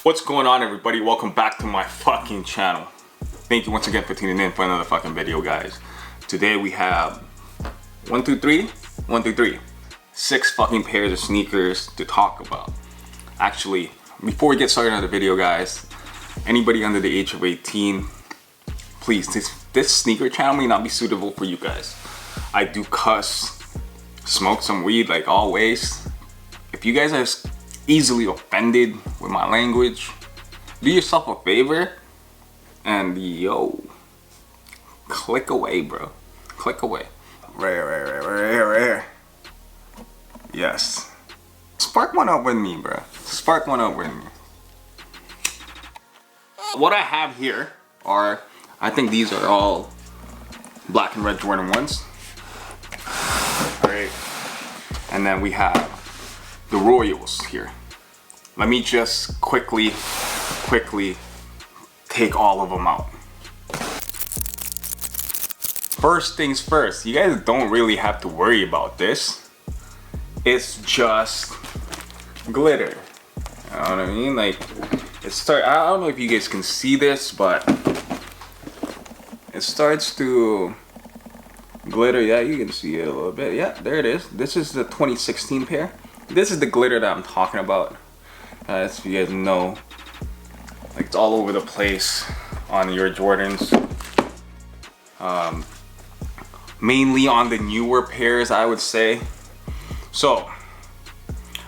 What's going on, everybody? Welcome back to my fucking channel. Thank you once again for tuning in for another fucking video, guys. Today we have 6 fucking pairs of sneakers to talk about. Actually, before we get started on the video, guys, anybody under the age of 18, please, this sneaker channel may not be suitable for you guys. I do cuss, smoke some weed like always. If you guys are easily offended with my language, do yourself a favor and click away, bro. Click away. Rare. Yes. Spark one up with me, bro. Spark one up with me. What I have here are, I think these are all black and red Jordan 1s. Alright. And then we have the Royals here. Let me just quickly take all of them out. First things first, you guys don't really have to worry about this. It's just glitter. You know what I mean? Like, I don't know if you guys can see this, but it starts to glitter. Yeah, you can see it a little bit. Yeah, there it is. This is the 2016 pair. This is the glitter that I'm talking about. As you guys know, like, it's all over the place on your Jordans. Mainly on the newer pairs, I would say. So,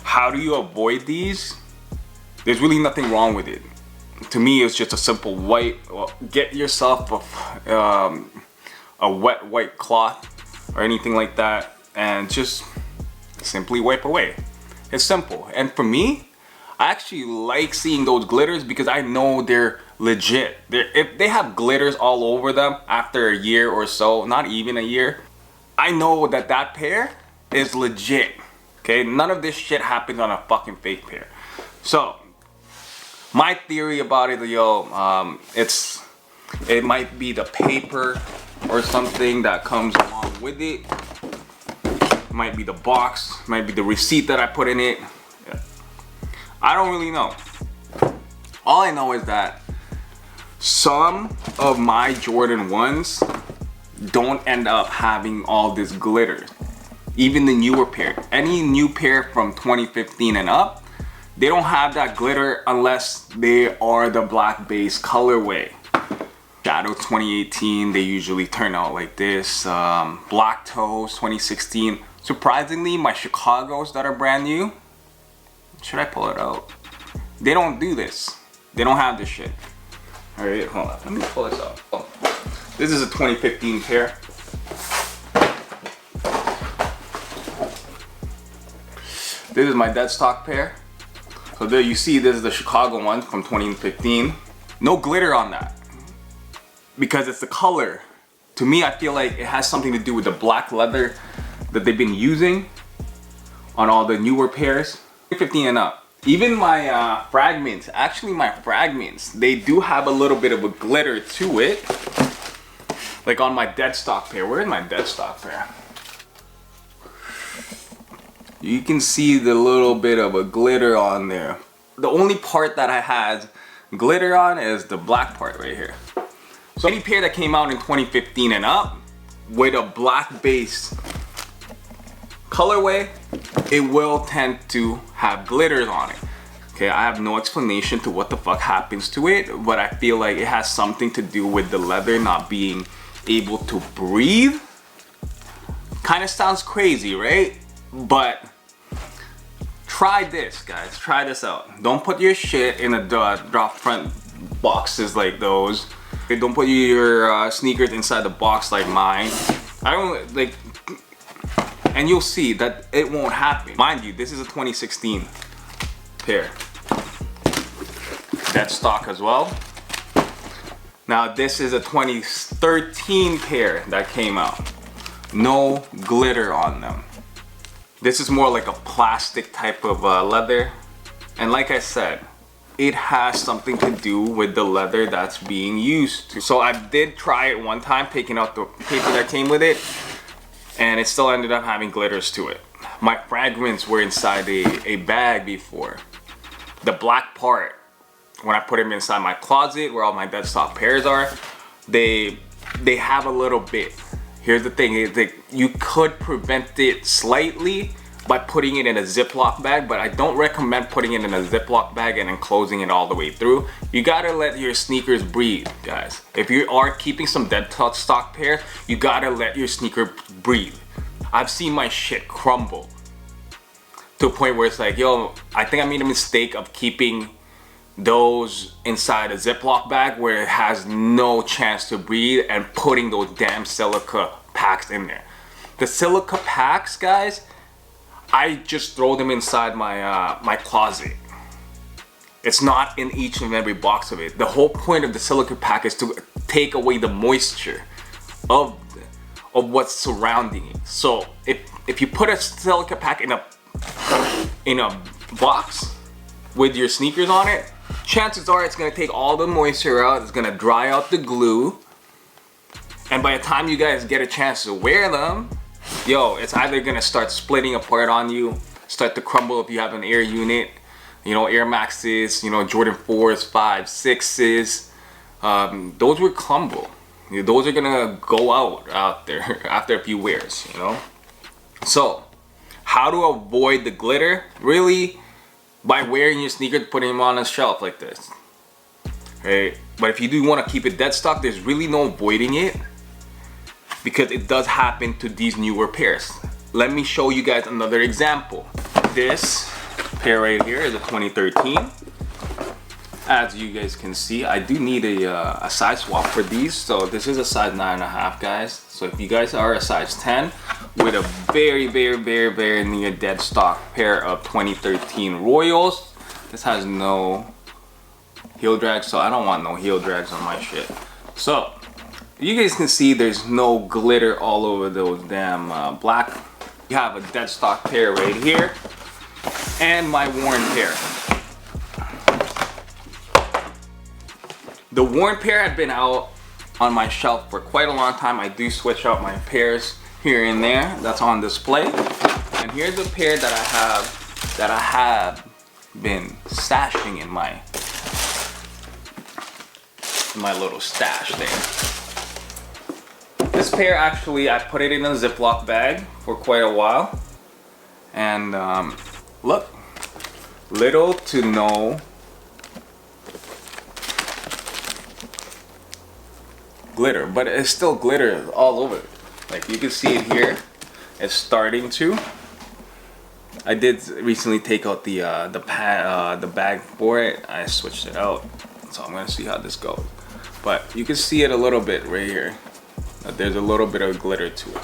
how do you avoid these? There's really nothing wrong with it. To me, it's just a simple white. Well, get yourself a wet white cloth or anything like that, and just simply wipe away. It's simple. And for me, I actually like seeing those glitters because I know they're legit. If they have glitters all over them after a year or so, not even a year, I know that that pair is legit. Okay, none of this shit happens on a fucking fake pair. So, my theory about it, it might be the paper or something that comes along with it. Might be the box, might be the receipt that I put in it. I don't really know. All I know is that some of my Jordan 1s don't end up having all this glitter. Even the newer pair. Any new pair from 2015 and up, they don't have that glitter unless they are the black base colorway. Shadow 2018, they usually turn out like this. Black Toes 2016. Surprisingly, my Chicago's that are brand new, should I pull it out? They don't do this. They don't have this shit. Alright, hold on. Let me pull this out. Oh. This is a 2015 pair. This is my dead stock pair. So there you see, this is the Chicago one from 2015. No glitter on that. Because it's the color. To me, I feel like it has something to do with the black leather that they've been using on all the newer pairs. 15 and up. Even my fragments, they do have a little bit of a glitter to it. Like on my dead stock pair. Where's my dead stock pair? You can see the little bit of a glitter on there. The only part that I had glitter on is the black part right here. So any pair that came out in 2015 and up with a black base colorway, it will tend to have glitters on it. Okay, I have no explanation to what the fuck happens to it, but I feel like it has something to do with the leather not being able to breathe. Kind of sounds crazy, right? But try this, guys. Try this out. Don't put your shit in a drop front boxes like those. Don't put your sneakers inside the box like mine. I don't like. And you'll see that it won't happen. Mind you, this is a 2016 pair. Dead stock as well. Now this is a 2013 pair that came out. No glitter on them. This is more like a plastic type of leather. And like I said, it has something to do with the leather that's being used. So I did try it one time, taking out the paper that came with it, and it still ended up having glitters to it. My fragments were inside a bag before. The black part when I put them inside my closet where all my dead stock pairs are, they have a little bit. Here's the thing, is that you could prevent it slightly by putting it in a Ziploc bag, but I don't recommend putting it in a Ziploc bag and then closing it all the way through. You gotta let your sneakers breathe, guys. If you are keeping some dead stock pairs, you gotta let your sneaker breathe. I've seen my shit crumble to a point where it's like, yo, I think I made a mistake of keeping those inside a Ziploc bag where it has no chance to breathe and putting those damn silica packs in there. The silica packs, guys, I just throw them inside my my closet. It's not in each and every box of it. The whole point of the silica pack is to take away the moisture of what's surrounding it. So if you put a silica pack in a box with your sneakers on it, chances are it's gonna take all the moisture out. It's gonna dry out the glue, and by the time you guys get a chance to wear them, yo, it's either gonna start splitting apart on you, start to crumble if you have an Air unit, you know, Air Maxes, you know, Jordan 4s, 5s, 6s. Those will crumble. You know, those are gonna go out there after a few wears, you know. So, how to avoid the glitter? Really, by wearing your sneakers, putting them on a shelf like this. Right? But if you do want to keep it dead stock, there's really no avoiding it, because it does happen to these newer pairs. Let me show you guys another example. This pair right here is a 2013. As you guys can see, I do need a size swap for these. So this is a size 9.5, guys. So if you guys are a size 10 with a very near dead stock pair of 2013 Royals, this has no heel drags, so I don't want no heel drags on my shit. So you guys can see there's no glitter all over those damn black. You have a dead stock pair right here and my worn pair. The worn pair had been out on my shelf for quite a long time. I do switch out my pairs here and there. That's on display. And here's a pair that I have been stashing in my little stash there. This pair, actually, I put it in a Ziploc bag for quite a while. And look, little to no glitter, but it's still glitter all over it. Like you can see it here, it's starting to. I did recently take out the bag for it. I switched it out, so I'm gonna see how this goes. But you can see it a little bit right here. There's a little bit of glitter to it.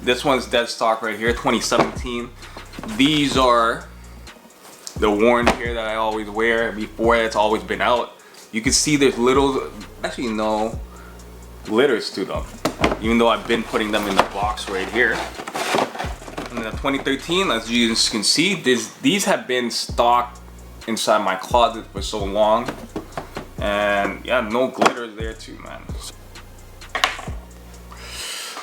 This one's dead stock right here, 2017. These are the worn pair that I always wear. Before, it's always been out. You can see there's little, actually no glitters to them, even though I've been putting them in the box right here. And the 2013, as you can see, these have been stocked inside my closet for so long, and yeah, no glitters there too, man.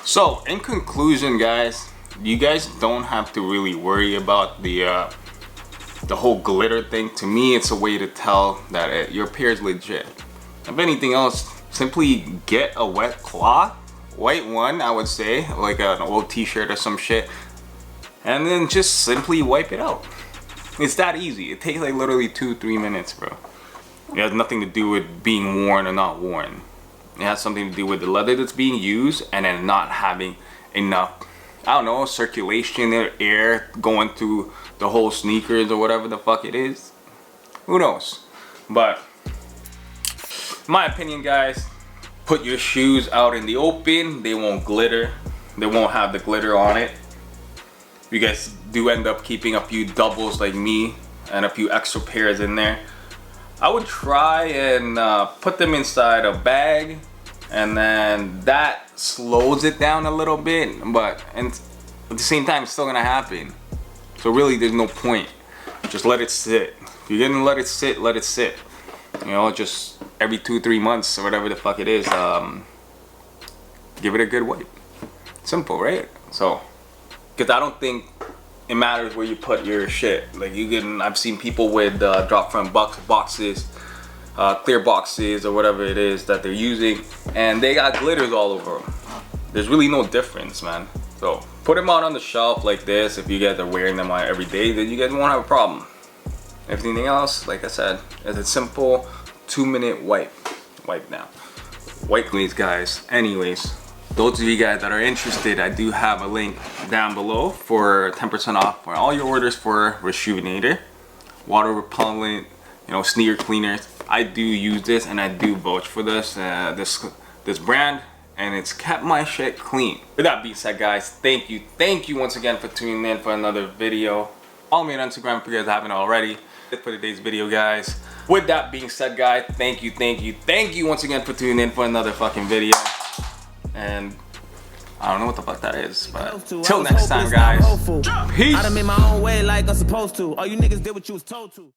So in conclusion, guys, you guys don't have to really worry about the whole glitter thing. To me, it's a way to tell that your pair is legit. If anything else, simply get a wet cloth, white one, I would say, like an old t-shirt or some shit, and then just simply wipe it out. It's that easy. It takes like literally 2-3 minutes, bro. It has nothing to do with being worn or not worn. It has something to do with the leather that's being used and then not having enough, I don't know, circulation or air going through the whole sneakers or whatever the fuck it is. Who knows? But in my opinion, guys, put your shoes out in the open. They won't glitter. They won't have the glitter on it. If you guys do end up keeping a few doubles like me and a few extra pairs in there, I would try and put them inside a bag, and then that slows it down a little bit, but at the same time it's still gonna happen. So really there's no point. Just let it sit. If you're gonna let it sit, let it sit. You know, just every 2-3 months or whatever the fuck it is, give it a good wipe. Simple, right? So, because I don't think it matters where you put your shit. Like I've seen people with drop front boxes clear boxes or whatever it is that they're using, and they got glitters all over them. There's really no difference, man. So put them out on the shelf like this. If you guys are wearing them on every day, then you guys won't have a problem. Everything else, like I said, is a simple 2-minute wipe down. Wipe cleans, guys. Anyways, those of you guys that are interested, I do have a link down below for 10% off for all your orders for Rejuvenator, water repellent, you know, sneaker cleaners. I do use this and I do vouch for this this brand, and it's kept my shit clean. With that being said, guys, thank you once again for tuning in for another video. Follow me on Instagram if you guys haven't already. That's for today's video, guys. With that being said, guys, thank you once again for tuning in for another fucking video. And I don't know what the fuck that is, but till next time, guys. Peace. I done made my own way like I'm supposed to. All you niggas did what you was told to.